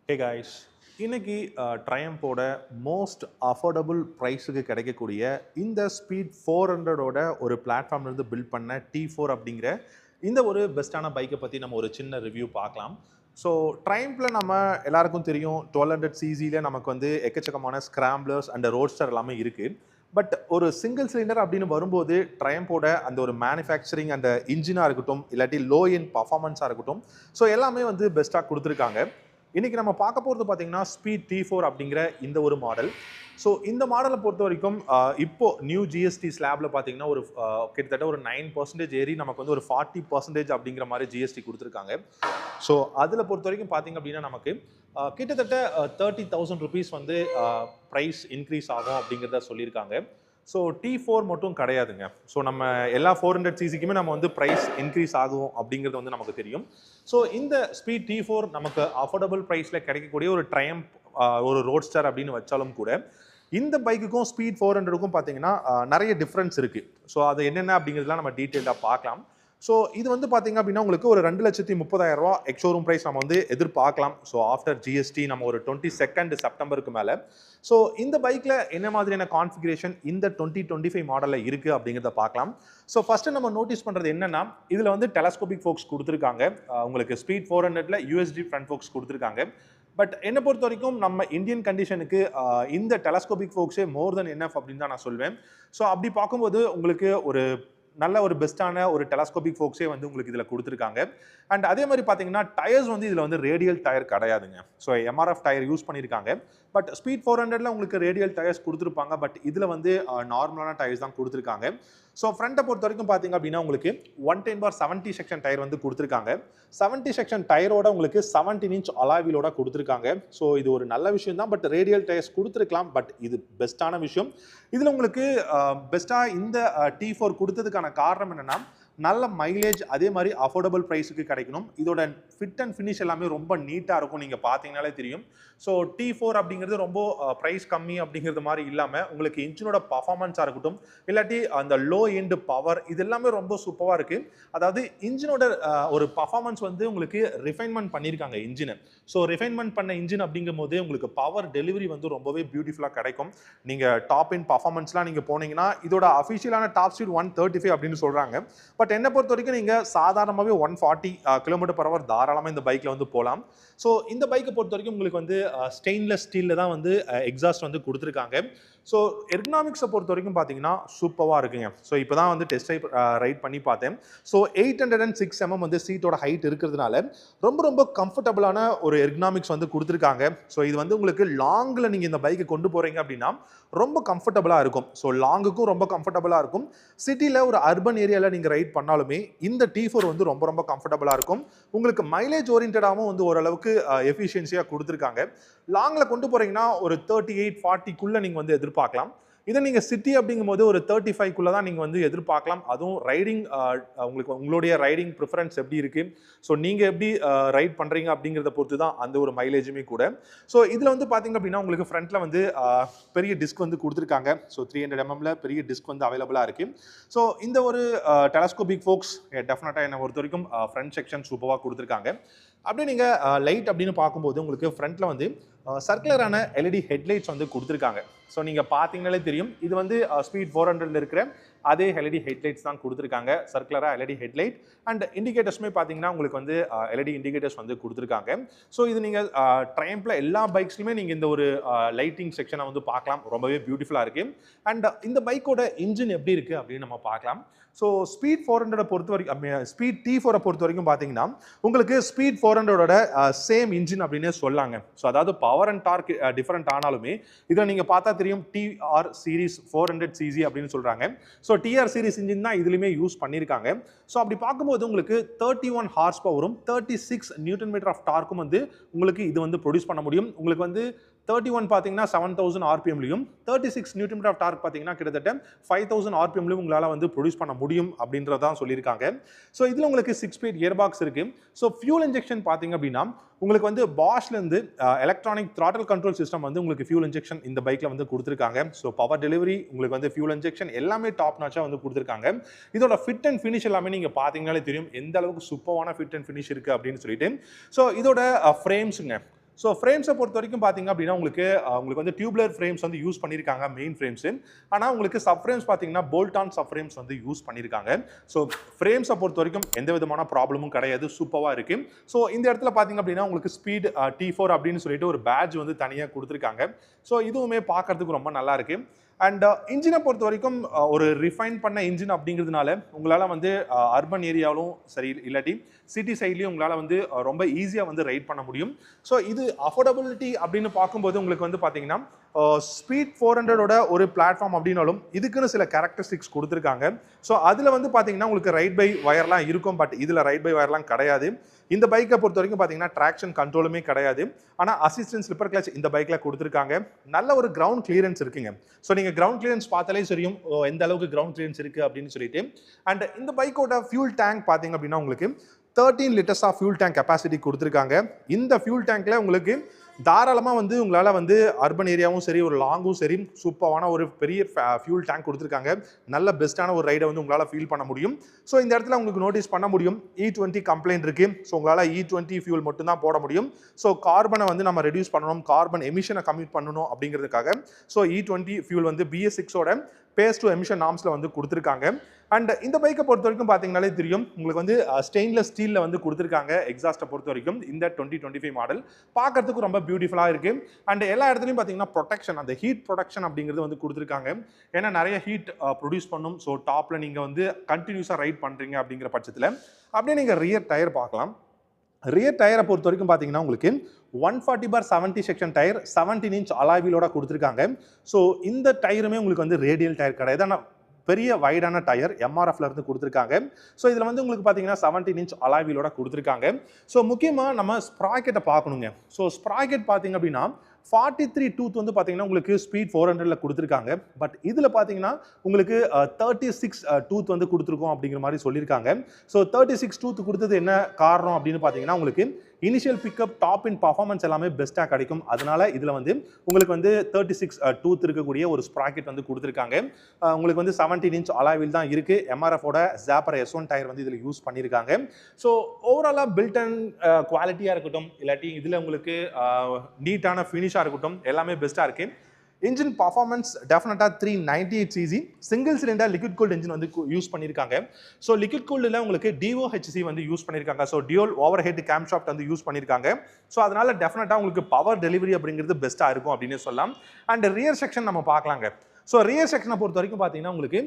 Hey guys, இன்னைக்கு ட்ரையம்போட most affordable ப்ரைஸுக்கு கிடைக்கக்கூடிய இந்த ஸ்பீட் 400ஓட ஒரு பிளாட்ஃபார்ம்லேருந்து பில்ட் பண்ண T4 அப்படிங்கிற இந்த ஒரு பெஸ்ட்டான பைக்கை பற்றி நம்ம ஒரு சின்ன ரிவ்யூ பார்க்கலாம். ஸோ ட்ரையம்பில் நம்ம எல்லாருக்கும் தெரியும் 1200 சிசியில் நமக்கு வந்து எக்கச்சக்கமான ஸ்கிராம்ப்ளர்ஸ் அண்ட் ரோட்ஸ்டர் எல்லாமே இருக்குது. பட் ஒரு சிங்கிள் சிலிண்டர் அப்படின்னு வரும்போது ட்ரையம்போட அந்த ஒரு மேனுஃபேக்சரிங் அந்த இன்ஜினாக இருக்கட்டும், இல்லாட்டி லோ எண்ட் பர்ஃபார்மன்ஸாக இருக்கட்டும், ஸோ எல்லாமே வந்து பெஸ்ட்டாக கொடுத்துருக்காங்க. இன்னைக்கு நம்ம பார்க்க போகிறது பார்த்தீங்கன்னா ஸ்பீட் T4 அப்படிங்கிற இந்த ஒரு மாடல். ஸோ இந்த மாடலை பொறுத்த வரைக்கும் இப்போ நியூ ஜிஎஸ்டி ஸ்லாப்ல பார்த்தீங்கன்னா ஒரு கிட்டத்தட்ட ஒரு 9% ஏறி நமக்கு வந்து ஒரு 40% அப்படிங்கிற மாதிரி ஜிஎஸ்டி கொடுத்துருக்காங்க. ஸோ அதில் பொறுத்த வரைக்கும் பார்த்தீங்க அப்படின்னா நமக்கு கிட்டத்தட்ட 30,000 ருபீஸ் வந்து ப்ரைஸ் இன்க்ரீஸ் ஆகும் அப்படிங்கிறத சொல்லியிருக்காங்க. ஸோ T4 மட்டும் கிடையாதுங்க. ஸோ நம்ம எல்லா 400 சிசிக்குமே நம்ம வந்து ப்ரைஸ் இன்க்ரீஸ் ஆகும் அப்படிங்கிறது வந்து நமக்கு தெரியும். ஸோ இந்த ஸ்பீட் T4 நமக்கு அஃபோர்டபுள் ப்ரைஸில் கிடைக்கக்கூடிய ஒரு ட்ரையம்ப் ஒரு ரோட்ஸ்டர் அப்படின்னு வச்சாலும் கூட இந்த பைக்குக்கும் ஸ்பீட் 400க்கும் பார்த்தீங்கன்னா நிறைய டிஃப்ரென்ஸ் இருக்குது. ஸோ அது என்னென்ன அப்படிங்கிறதுலாம் நம்ம டீட்டெயிலாக பார்க்கலாம். ஸோ இது வந்து பார்த்தீங்க அப்படின்னா உங்களுக்கு ஒரு 2,30,000 எக்ஸோரூம் ப்ரைஸ் நம்ம வந்து எதிர்பார்க்கலாம். ஸோ ஆஃப்டர் ஜிஎஸ்டி நம்ம ஒரு 22 செப்டம்பருக்கு மேலே. ஸோ இந்த பைக்கில் என்ன மாதிரியான கான்ஃபிகரேஷன் இந்த 2025 மாடலில் இருக்குது அப்படிங்கிறத பார்க்கலாம். ஸோ ஃபஸ்ட்டு நம்ம நோட்டீஸ் பண்ணுறது என்னென்னா இதில் வந்து டெலஸ்கோபிக் ஃபோக்ஸ் கொடுத்துருக்காங்க. உங்களுக்கு ஸ்பீட் 400ல் யூஎஸ்டி ஃப்ரண்ட் ஃபோக்ஸ் கொடுத்துருக்காங்க. பட் என்னை பொறுத்த வரைக்கும் நம்ம இந்தியன் கண்டிஷனுக்கு இந்த டெலஸ்கோபிக் ஃபோக்ஸே மோர் தென் எனஃப் அப்படின்னு தான் நான் சொல்வேன். ஸோ அப்படி பார்க்கும்போது உங்களுக்கு ஒரு நல்ல ஒரு பெஸ்ட்டான ஒரு டெலஸ்கோபிக் ஃபோக்ஸே வந்து உங்களுக்கு இதில் கொடுத்துருக்காங்க. அண்ட் அதே மாதிரி பார்த்தீங்கன்னா டயர்ஸ் வந்து இதில் வந்து ரேடியல் டயர் கிடையாதுங்க. ஸோ எம்ஆர்எஃப் டயர் யூஸ் பண்ணியிருக்காங்க. பட் ஸ்பீட் 400ல் உங்களுக்கு ரேடியல் டயர்ஸ் கொடுத்துருப்பாங்க. பட் இதில் வந்து நார்மலான டயர்ஸ் தான் கொடுத்துருக்காங்க. ஸோ ஃப்ரண்ட்டை பொறுத்த வரைக்கும் பார்த்தீங்க அப்படின்னா உங்களுக்கு 110/70 செக்ஷன் டயர் வந்து கொடுத்துருக்காங்க. 70 செக்ஷன் டயரோட உங்களுக்கு 17 இன்ச் அலாவிலோட கொடுத்துருக்காங்க. ஸோ இது ஒரு நல்ல விஷயம் தான். பட் ரேடியல் டயர்ஸ் கொடுத்துருக்கலாம். பட் இது பெஸ்ட்டான விஷயம். இதில் உங்களுக்கு பெஸ்ட்டாக இந்த T4 கொடுத்ததுக்கான காரணம் என்னென்னா நல்ல மைலேஜ், அதே மாதிரி அஃபோர்டபுள் ப்ரைஸுக்கு கிடைக்கணும். இதோட ஃபிட் அண்ட் ஃபினிஷ் எல்லாமே ரொம்ப நீட்டாக இருக்கும். நீங்கள் பார்த்தீங்கனாலே தெரியும். ஸோ T4 அப்படிங்கிறது ரொம்ப ப்ரைஸ் கம்மி அப்படிங்கிறது மாதிரி இல்லாமல் உங்களுக்கு இன்ஜினோட பர்ஃபார்மன்ஸாக இருக்கட்டும், இல்லாட்டி அந்த லோ எண்ட் பவர், இது எல்லாமே ரொம்ப சூப்பராக இருக்குது. அதாவது இன்ஜினோட ஒரு பர்ஃபார்மன்ஸ் வந்து உங்களுக்கு ரிஃபைன்மெண்ட் பண்ணியிருக்காங்க இன்ஜினை. ஸோ ரிஃபைன்மெண்ட் பண்ண இன்ஜின் அப்படிங்கும் போது உங்களுக்கு பவர் டெலிவரி வந்து ரொம்பவே பியூட்டிஃபுல்லாக கிடைக்கும். நீங்கள் டாப் இன் பர்ஃபார்மன்ஸ்லாம் நீங்கள் போனீங்கன்னா இதோட அஃபிஷியலான டாப் ஸ்பீட் 135 அப்படின்னு சொல்கிறாங்க. பட் என்னை பொறுத்த வரைக்கும் நீங்கள் சாதாரணமாகவே 140 km/h தாராளமாக இந்த பைக்கில் வந்து போகலாம். ஸோ இந்த பைக்கை பொறுத்த வரைக்கும் உங்களுக்கு வந்து ஸ்டெயின்லெஸ் ஸ்டீலில் தான் வந்து எக்ஸாஸ்ட் வந்து கொடுத்துருக்காங்க. ஸோ எர்கனாமிக்ஸை பொறுத்த வரைக்கும் பார்த்தீங்கன்னா சூப்பராக இருக்குங்க. ஸோ இப்போ தான் வந்து டெஸ்ட் ரைட் பண்ணி பார்த்தேன். ஸோ 806 mm வந்து சீட்டோட ஹைட் இருக்கிறதுனால ரொம்ப ரொம்ப கம்ஃபர்டபுளான ஒரு எர்கனாமிக்ஸ் வந்து கொடுத்துருக்காங்க. ஸோ இது வந்து உங்களுக்கு லாங்கில் நீங்கள் இந்த பைக்கை கொண்டு போகிறீங்க அப்படின்னா ரொம்ப கம்ஃபர்டபுளாக இருக்கும். ஸோ லாங்குக்கும் ரொம்ப கம்ஃபர்டபுளாக இருக்கும். சிட்டியில் ஒரு அர்பன் ஏரியாவில் நீங்கள் ரைட் பண்ணாலுமே இந்த T4 வந்து ரொம்ப ரொம்ப கம்ஃபர்டபுளாக இருக்கும். உங்களுக்கு மைலேஜ் ஓரியன்டாகவும் வந்து ஓரளவுக்கு எஃபிஷியன்சியாக கொடுத்துருக்காங்க. லாங்கில் கொண்டு போகிறீங்கன்னா ஒரு 38-40க்குள்ளே நீங்கள் வந்து எதிர்பார்க்கலாம். இதை நீங்கள் சிட்டி அப்படிங்கும் போது ஒரு 35க்குள்ளே தான் நீங்கள் வந்து எதிர்பார்க்கலாம். அதுவும் ரைடிங் உங்களுக்கு உங்களுடைய ரைடிங் ப்ரிஃபரன்ஸ் எப்படி இருக்குது, ஸோ நீங்கள் எப்படி ரைட் பண்ணுறீங்க அப்படிங்கிறத பொறுத்து தான் அந்த ஒரு மைலேஜுமே கூட. ஸோ இதில் வந்து பார்த்தீங்க அப்படின்னா உங்களுக்கு ஃப்ரண்ட்டில் வந்து பெரிய டிஸ்க் வந்து கொடுத்துருக்காங்க. ஸோ 300 mm பெரிய டிஸ்க் வந்து அவைலபிளாக இருக்குது. ஸோ இந்த ஒரு டெலஸ்கோபிக் ஃபோக்ஸ் டெஃபினட்டாக என்னை பொறுத்த வரைக்கும் ஃப்ரண்ட் செக்ஷன் சூப்பராக கொடுத்துருக்காங்க. அப்படியே நீங்கள் லைட் அப்படின்னு பார்க்கும்போது உங்களுக்கு ஃப்ரண்ட்டில் வந்து சர்க்குலரான எல்இடி ஹெட்லைட்ஸ் வந்து கொடுத்துருக்காங்க. ஸோ நீங்கள் பார்த்தீங்கனாலே தெரியும் இது வந்து ஸ்பீட் 400ல் இருக்கிற அதே எல்இடி ஹெட்லைட்ஸ் தான் கொடுத்துருக்காங்க. சர்க்குலராக எல்இடி ஹெட்லைட் அண்ட் இண்டிகேட்டர்ஸுமே பார்த்தீங்கன்னா உங்களுக்கு வந்து எல்இடி இண்டிகேட்டர்ஸ் வந்து கொடுத்துருக்காங்க. ஸோ இது நீங்கள் ட்ரையம்பில் எல்லா பைக்ஸ்லையுமே நீங்கள் இந்த ஒரு லைட்டிங் செக்ஷனை வந்து பார்க்கலாம். ரொம்பவே பியூட்டிஃபுல்லாக இருக்குது. அண்ட் இந்த பைக்கோட இன்ஜின் எப்படி இருக்குது அப்படின்னு நம்ம பார்க்கலாம். ஸோ ஸ்பீட் 400 பொறுத்த வரைக்கும் ஸ்பீட் T4 பொறுத்த வரைக்கும் பார்த்தீங்கன்னா உங்களுக்கு ஸ்பீட் 400ஓட சேம் இன்ஜின் அப்படின்னே சொல்லாங்க. ஸோ அதாவது பவர் அண்ட் டார்க் டிஃபரெண்ட் ஆனாலுமே இதை நீங்கள் பார்த்தா தெரியும் TR சீரிஸ் 400cc அப்படின்னு சொல்கிறாங்க. ஸோ TR சீரிஸ் இன்ஜின் தான் இதுலையுமே யூஸ் பண்ணியிருக்காங்க. ஸோ அப்படி பார்க்கும்போது உங்களுக்கு 31 ஹார்ஸ் பவரும் 36 Nm ஆஃப் டார்க்கும் வந்து உங்களுக்கு இது வந்து ப்ரொடியூஸ் பண்ண முடியும். உங்களுக்கு வந்து 31 பார்த்தீங்கன்னா 7000 RPMலையும் 36 Nm ஆஃப் டார்க் பார்த்தீங்கன்னா கிட்டத்தட்ட 5000 RPMலையும் உங்களால் வந்து ப்ரொடியூஸ் பண்ண முடியும் அப்படின்றதான் சொல்லியிருக்காங்க. ஸோ இதில் உங்களுக்கு 6 ஸ்பீட் கியர் பாக்ஸ் இருக்குது. ஸோ ஃபியூல் இன்ஜெக்ஷன் பார்த்தீங்க அப்படின்னா உங்களுக்கு வந்து பாஷ்லேருந்து எலக்ட்ரானிக் த்ராட்டல் கண்ட்ரோல் சிஸ்டம் வந்து உங்களுக்கு ஃபியூல் இன்ஜெக்ஷன் இந்த பைக்கில் வந்து கொடுத்துருக்காங்க. ஸோ பவர் டெலிவரி உங்களுக்கு வந்து ஃபியூல் இன்ஜெக்ஷன் எல்லாமே டாப் நாச்சாக வந்து கொடுத்துருக்காங்க. இதோட ஃபிட் அண்ட் ஃபினிஷ் எல்லாமே நீங்கள் பார்த்தீங்கனாலே தெரியும் எந்த அளவுக்கு சூப்பரான ஃபிட் அண்ட் ஃபினிஷ் இருக்குது அப்படின்னு சொல்லிட்டு. ஸோ இதோட ஃப்ரேம்ஸுங்க ஸோ ஃப்ரேம்ஸை பொறுத்த வரைக்கும் பார்த்தீங்க அப்படின்னா உங்களுக்கு வந்து டியூப்லர் ஃப்ரேம்ஸ் வந்து யூஸ் பண்ணியிருக்காங்க மெயின் ஃப்ரேம்ஸு. ஆனால் உங்களுக்கு சப் ஃப்ரேம்ஸ் பார்த்தீங்கன்னா போல்ட் ஆன் சப் ஃப்ரேம்ஸ் வந்து யூஸ் பண்ணியிருக்காங்க. ஸோ ஃப்ரேம்ஸை பொறுத்த வரைக்கும் எந்த விதமான ப்ராப்ளமும் கிடையாது, சூப்பராக இருக்கு. ஸோ இந்த இடத்துல பார்த்தீங்க அப்படின்னா உங்களுக்கு ஸ்பீட் T4 அப்படின்னு சொல்லிட்டு ஒரு பேட்ச் வந்து தனியாக கொடுத்துருக்காங்க. ஸோ இதுவுமே பார்க்கறதுக்கு ரொம்ப நல்லா இருக்கு. அண்ட் இன்ஜினை பொறுத்த வரைக்கும் ஒரு ரிஃபைன் பண்ண இன்ஜின் அப்படிங்கிறதுனால உங்களால் வந்து அர்பன் ஏரியாவிலும் சரி இல்லாட்டி சிட்டி சைட்லேயும் உங்களால் வந்து ரொம்ப ஈஸியாக வந்து ரைட் பண்ண முடியும். ஸோ இது அஃபோர்டபிலிட்டி அப்படின்னு பார்க்கும்போது உங்களுக்கு வந்து பார்த்தீங்கன்னா ஸ்பீட் 400ஓட ஒரு பிளாட்ஃபார்ம் அப்படின்னாலும் இதுக்குன்னு சில கேரக்டரிஸ்டிக்ஸ் கொடுத்துருக்காங்க. ஸோ அதில் வந்து பார்த்தீங்கன்னா உங்களுக்கு ரைட் பை வயர்லாம் இருக்கும், பட் இதில் ரைட் பை வயர்லாம் கிடையாது. இந்த பைக்கை பொறுத்த வரைக்கும் பார்த்தீங்கன்னா ட்ராக்ஷன் கண்ட்ரோலுமே கிடையாது. ஆனால் அசிஸ்டன்ட் ஸ்லிப்பர் கிளச் இந்த பைக்கில் கொடுத்துருக்காங்க. நல்ல ஒரு கிரவுண்ட் கிளியரன்ஸ் இருக்குங்க. ஸோ நீங்கள் கிரவுண்ட் கிளியரன்ஸ் பார்த்தாலே தெரியும் எந்த அளவுக்கு கிரவுண்ட் கிளியரன்ஸ் இருக்குது அப்படின்னு சொல்லிட்டு. அண்ட் இந்த பைக்கோட ஃபியூல் டேங்க் பார்த்தீங்க அப்படின்னா உங்களுக்கு 13 litres of fuel tank capacity கொடுத்துருக்காங்க. இந்த ஃபியூல் டேங்க்ல உங்களுக்கு தாராளமாக வந்து உங்களால் வந்து அர்பன் ஏரியாவும் சரி ஒரு லாங்கும் சரி சூப்பரான ஒரு பெரிய ஃபியூல் டேங்க் கொடுத்துருக்காங்க. நல்ல பெஸ்ட்டான ஒரு ரைடை வந்து உங்களால் ஃபீல் பண்ண முடியும். ஸோ இந்த இடத்துல உங்களுக்கு நோட்டீஸ் பண்ண முடியும் E20 கம்ப்ளைண்ட் இருக்கு. ஸோ உங்களால் E20 ஃபியூல் மட்டும் தான் போட முடியும். ஸோ கார்பனை வந்து நம்ம ரெடியூஸ் பண்ணணும், கார்பன் எமிஷனை கம்மி பண்ணணும் அப்படிங்கிறதுக்காக ஸோ E20 ஃபியூல் வந்து BS6ஓட பேஸ் டு எமிஷன் நார்ம்ஸில் வந்து கொடுத்துருக்காங்க. அண்ட் இந்த பைக்கை பொறுத்த வரைக்கும் பார்த்தீங்கன்னாலே தெரியும் உங்களுக்கு வந்து ஸ்டெயின்லெஸ் ஸ்டீலில் வந்து கொடுத்துருக்காங்க. எக்ஸாஸ்ட்டை பொறுத்த வரைக்கும் இந்த 2025 மாடல் பார்க்கறதுக்கு ரொம்ப பியூட்டிஃபுல்லாக இருக்குது. அண்ட் எல்லா இடத்துலையும் பார்த்தீங்கன்னா ப்ரொடெக்ஷன், அந்த ஹீட் ப்ரொடெக்ஷன் அப்படிங்கிறது வந்து கொடுத்துருக்காங்க. ஏன்னா நிறைய ஹீட் ப்ரொடியூஸ் பண்ணும். ஸோ டாப்பில் நீங்கள் வந்து கண்டினியூஸாக ரைட் பண்ணுறீங்க அப்படிங்கிற பட்சத்தில் அப்படியே நீங்கள் ரியர் டயர் பார்க்கலாம். ரியர் டயரை பொறுத்த வரைக்கும் பார்த்தீங்கன்னா உங்களுக்கு 140/70 செக்ஷன் டயர் 17 இன்ச் அலாய் வீலோட கொடுத்துருக்காங்க. ஸோ இந்த டயருமே உங்களுக்கு வந்து ரேடியல் டயர் கிடையாது, ஆனால் பெரிய வைடான டயர் MRFல இருந்து கொடுத்துருக்காங்க. ஸோ இதில் வந்து உங்களுக்கு பார்த்தீங்கன்னா 17 இன்ச் அலாய் வீலோட கொடுத்துருக்காங்க. ஸோ முக்கியமாக நம்ம ஸ்ப்ராக்கெட்டை பார்க்கணுங்க. ஸோ ஸ்ப்ராக்கெட் பார்த்தீங்க அப்படின்னா 43 டூத் வந்து பார்த்தீங்கன்னா உங்களுக்கு ஸ்பீட் 400ல கொடுத்துருக்காங்க. பட் இதில் பார்த்தீங்கன்னா உங்களுக்கு 36 டூத் வந்து கொடுத்துருக்கோம் அப்படிங்கிற மாதிரி சொல்லியிருக்காங்க. ஸோ 36 டூத் கொடுத்தது என்ன காரணம் அப்படின்னு பார்த்தீங்கன்னா உங்களுக்கு இனிஷியல் பிக்கப் டாப் இன் பர்ஃபார்மன்ஸ் எல்லாமே பெஸ்ட்டாக கிடைக்கும். அதனால இதில் வந்து உங்களுக்கு வந்து 36 டூத் இருக்கக்கூடிய ஒரு ஸ்ப்ராக்கெட் வந்து கொடுத்துருக்காங்க. உங்களுக்கு வந்து 17 இன்ச் அலாய் வீல் தான் இருக்குது. MRFோட ஜாப்பர் S1 டயர் வந்து இதில் யூஸ் பண்ணியிருக்காங்க. ஸோ ஓவராலாக பில்ட் அண்ட் குவாலிட்டியாக இருக்கட்டும் இல்லாட்டி இதில் உங்களுக்கு நீட்டான ஃபினிஷாக இருக்கட்டும் எல்லாமே பெஸ்ட்டாக இருக்குது. இன்ஜின் பர்ஃபார்மன்ஸ் டெஃபினட்டாக 398cc single cylinder liquid cooled engine வந்து யூஸ் பண்ணியிருக்காங்க. ஸோ லிக்விட் கூல்டில் உங்களுக்கு DOHC வந்து யூஸ் பண்ணியிருக்காங்க. So dual over head game shaft வந்து யூஸ் பண்ணியிருக்காங்க. ஸோ அதனால டெஃபினட்டாக உங்களுக்கு பவர் டெலிவரி அப்படிங்கிறது பெஸ்ட்டாக இருக்கும் அப்படின்னு சொல்லலாம். அண்ட் ரியர் செக்ஷன் நம்ம பார்க்கலாங்க. ஸோ ரியர் செக்ஷனை பொறுத்த வரைக்கும் பார்த்தீங்கன்னா உங்களுக்கு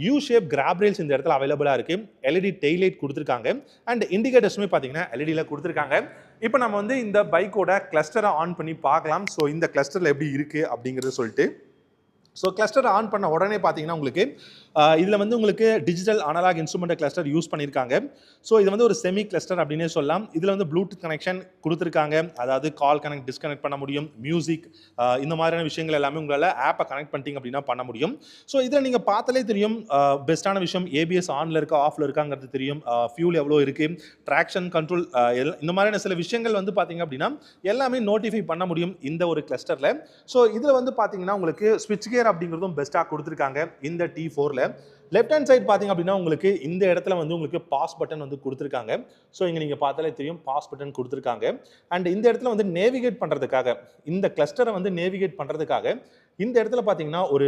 யூ ஷேப் கிராப் ரேல்ஸ் இந்த இடத்துல அவைலபிளாக இருக்குது. LED டெய்லைட் கொடுத்துருக்காங்க. அண்ட் இண்டிகேட்டர்ஸுமே பார்த்தீங்கன்னா LEDயில் கொடுத்துருக்காங்க. இப்போ நம்ம வந்து இந்த பைக்கோட கிளஸ்டரை ஆன் பண்ணி பார்க்கலாம். ஸோ இந்த கிளஸ்டரில் எப்படி இருக்குது அப்படிங்கிறத சொல்லிட்டு ஸோ கிளஸ்டர் ஆன் பண்ண உடனே பார்த்தீங்கன்னா உங்களுக்கு இதில் வந்து உங்களுக்கு digital analog instrument cluster use பண்ணியிருக்காங்க. ஸோ இது வந்து ஒரு செமி கிளஸ்டர் அப்படின்னே சொல்லலாம். இதில் வந்து ப்ளூடூத் கனெக்ஷன் கொடுத்துருக்காங்க. அதாவது கால் கனெக்ட் டிஸ்கனெக்ட் பண்ண முடியும், மியூசிக் இந்த மாதிரியான விஷயங்கள் எல்லாமே உங்களால் ஆப்பை கனெக்ட் பண்ணிட்டீங்க அப்படின்னா பண்ண முடியும். ஸோ இதில் நீங்கள் பார்த்தாலே தெரியும் பெஸ்ட்டான விஷயம் ABS ஆனில் இருக்கா ஆஃபில் இருக்காங்கிறது தெரியும், ஃபியூல் எவ்வளோ இருக்குது, ட்ராக்ஷன் கண்ட்ரோல் இந்த மாதிரியான சில விஷயங்கள் வந்து பார்த்தீங்க அப்படின்னா எல்லாமே நோட்டிஃபை பண்ண முடியும் இந்த ஒரு கிளஸ்டரில். ஸோ இதில் வந்து பார்த்தீங்கன்னா உங்களுக்கு ஸ்விட்ச் கியர் அப்படிங்கிறதும் பெஸ்ட்டாக கொடுத்துருக்காங்க இந்த T4ல. லெஃப்ட் ஹேண்ட் சைடு பார்த்தீங்க அப்படின்னா உங்களுக்கு இந்த இடத்துல வந்து உங்களுக்கு பாஸ் பட்டன் வந்து கொடுத்துருக்காங்க. ஸோ இங்கே நீங்கள் பார்த்தாலே தெரியும் பாஸ் பட்டன் கொடுத்துருக்காங்க. அண்ட் இந்த இடத்துல வந்து நேவிகேட் பண்ணுறதுக்காக இந்த கிளஸ்டரை வந்து நேவிகேட் பண்ணுறதுக்காக இந்த இடத்துல பார்த்தீங்கன்னா ஒரு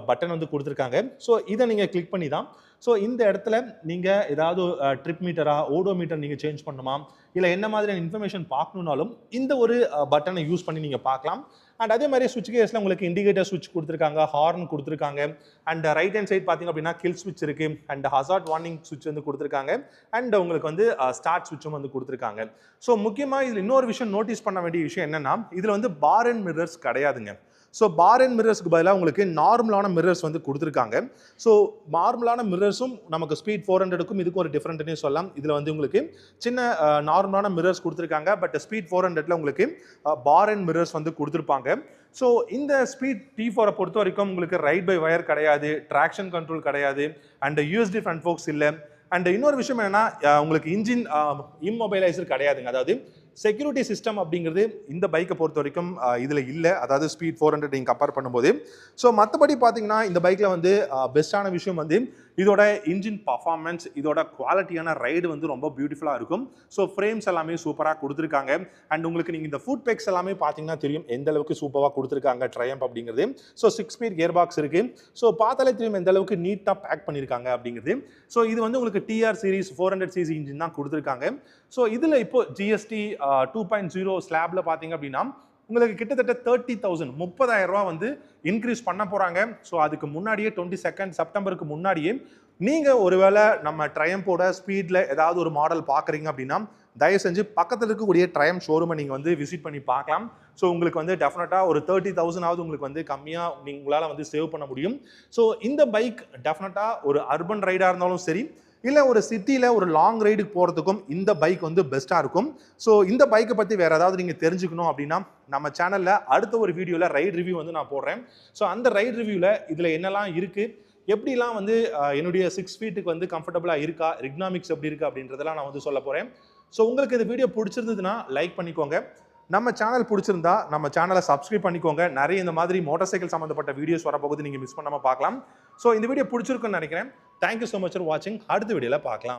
பட்டன் வந்து கொடுத்துருக்காங்க. ஸோ இதை நீங்கள் கிளிக் பண்ணி தான் ஸோ இந்த இடத்துல நீங்கள் ஏதாவது ட்ரிப் மீட்டரா ஓடோமீட்டர் நீங்கள் சேஞ்ச் பண்ணணுமா இல்லை என்ன மாதிரியான இன்ஃபர்மேஷன் பார்க்கணுன்னாலும் இந்த ஒரு பட்டனை யூஸ் பண்ணி நீங்கள் பார்க்கலாம். அண்ட் அதே மாதிரி ஸ்விட்ச் கேஸில் உங்களுக்கு இண்டிகேட்டர் ஸ்விட்ச் கொடுத்துருக்காங்க, ஹார்ன் கொடுத்துருக்காங்க. அண்ட் ரைட் ஹேண்ட் சைட் பார்த்தீங்க அப்படின்னா கில் ஸ்விட்ச் இருக்குது. அண்ட் ஹசார்ட் வார்னிங் ஸ்விட்ச் வந்து கொடுத்துருக்காங்க. அண்ட் உங்களுக்கு வந்து ஸ்டார்ட் ஸ்விட்சும் வந்து கொடுத்துருக்காங்க. ஸோ முக்கியமாக இதில் இன்னொரு விஷயம் நோட்டீஸ் பண்ண வேண்டிய விஷயம் என்னன்னா இதில் வந்து பார் அண்ட் மிரர்ஸ் கிடையாதுங்க. ஸோ பார் அண்ட் மிரர்ஸ்க்கு பதிலாக உங்களுக்கு நார்மலான மிரர்ஸ் வந்து கொடுத்துருக்காங்க. ஸோ நார்மலான மிரர்ஸும் நமக்கு ஸ்பீட் 400க்கும் இதுக்கும் ஒரு டிஃப்ரெண்ட்னே சொல்லலாம். இதில் வந்து உங்களுக்கு சின்ன நார்மலான மிரர்ஸ் கொடுத்துருக்காங்க. பட் ஸ்பீட் 400ல உங்களுக்கு பார் அண்ட் மிரர்ஸ் வந்து கொடுத்துருப்பாங்க. ஸோ இந்த ஸ்பீட் T4 பொறுத்த வரைக்கும் உங்களுக்கு ரைட் பை வயர் கிடையாது, ட்ராக்ஷன் கண்ட்ரோல் கிடையாது, அண்ட் USD ஃப்ரண்ட் ஃபோக்ஸ் இல்லை. அண்ட் இன்னொரு விஷயம் என்னன்னா உங்களுக்கு இன்ஜின் இம்மொபைலைசர் கிடையாதுங்க. அதாவது செக்யூரிட்டி சிஸ்டம் அப்படிங்கிறது இந்த பைக்கை பொறுத்த வரைக்கும் இதில் இல்லை, அதாவது ஸ்பீட் 400 நீங்கள் கம்பேர் பண்ணும்போது. ஸோ மற்றபடி பார்த்தீங்கன்னா இந்த பைக்கில் வந்து பெஸ்ட்டான விஷயம் வந்து இதோட இன்ஜின் பர்ஃபார்மன்ஸ், இதோட குவாலிட்டியான ரைடு வந்து ரொம்ப பியூட்டிஃபுல்லாக இருக்கும். ஸோ ஃப்ரேம்ஸ் எல்லாமே சூப்பராக கொடுத்துருக்காங்க. அண்ட் உங்களுக்கு நீங்கள் இந்த ஃபுட் பெக்ஸ் எல்லாமே பார்த்தீங்கன்னா தெரியும் எந்த அளவுக்கு சூப்பராக கொடுத்துருக்காங்க ட்ரையம்ப் அப்படிங்கிறது. ஸோ 6 ஸ்பீட் கியர் பாக்ஸ் இருக்கு. ஸோ பார்த்தாலே தெரியும் எந்த அளவுக்கு நீட்டாக பேக் பண்ணியிருக்காங்க அப்படிங்கிறது. ஸோ இது வந்து உங்களுக்கு டிஆர் சீரிஸ் 400cc இன்ஜின் தான் கொடுத்துருக்காங்க. ஸோ இதில் இப்போ ஜிஎஸ்டி 2.0 ஸ்லாப்ல பார்த்தீங்க அப்படின்னா உங்களுக்கு கிட்டத்தட்ட 30,000 30,000 வந்து இன்க்ரீஸ் பண்ண போறாங்க. ஸோ அதுக்கு முன்னாடியே 22 செப்டம்பருக்கு முன்னாடியே நீங்க ஒருவேளை நம்ம ட்ரையம்போட ஸ்பீட்ல ஏதாவது ஒரு மாடல் பார்க்குறீங்க அப்படின்னா தயவு செஞ்சு பக்கத்தில் இருக்கக்கூடிய ட்ரையம் ஷோரூமை நீங்கள் வந்து விசிட் பண்ணி பார்க்கலாம். ஸோ உங்களுக்கு வந்து டெஃபினட்டாக ஒரு 30,000 உங்களுக்கு வந்து கம்மியாக உங்களால் வந்து சேவ் பண்ண முடியும். ஸோ இந்த பைக் டெஃபினட்டாக ஒரு அர்பன் ரைடாக இருந்தாலும் சரி, இல்லை ஒரு சிட்டியில் ஒரு லாங் ரைடுக்கு போகிறதுக்கும் இந்த பைக் வந்து பெஸ்ட்டாக இருக்கும். ஸோ இந்த பைக்கை பற்றி வேறு ஏதாவது நீங்கள் தெரிஞ்சுக்கணும் அப்படின்னா நம்ம சேனலில் அடுத்த ஒரு வீடியோவில் ரைட் ரிவ்யூ வந்து நான் போடுறேன். ஸோ அந்த ரைட் ரிவ்யூவில் இதில் என்னெல்லாம் இருக்குது, எப்படிலாம் வந்து என்னுடைய 6 ஃபீட்டுக்கு வந்து கம்ஃபர்டபுளாக இருக்கா, எக்னாமிக்ஸ் எப்படி இருக்குது அப்படின்றதெல்லாம் நான் வந்து சொல்ல போகிறேன். ஸோ உங்களுக்கு இந்த வீடியோ பிடிச்சிருந்ததுன்னா லைக் பண்ணிக்கோங்க. நம்ம சேனல் பிடிச்சிருந்தா நம்ம சேனலை சப்ஸ்கிரைப் பண்ணிக்கோங்க. நிறைய இந்த மாதிரி மோட்டார் சைக்கிள் சம்மந்தப்பட்ட வீடியோஸ் வரப்போகுது, நீங்கள் மிஸ் பண்ணாமல் பார்க்கலாம். ஸோ இந்த வீடியோ பிடிச்சிருக்குன்னு நினைக்கிறேன். தேங்க்யூ ஸோ மச் ஃபார் வாட்சிங். அடுத்த வீடியோவில் பார்க்கலாம்.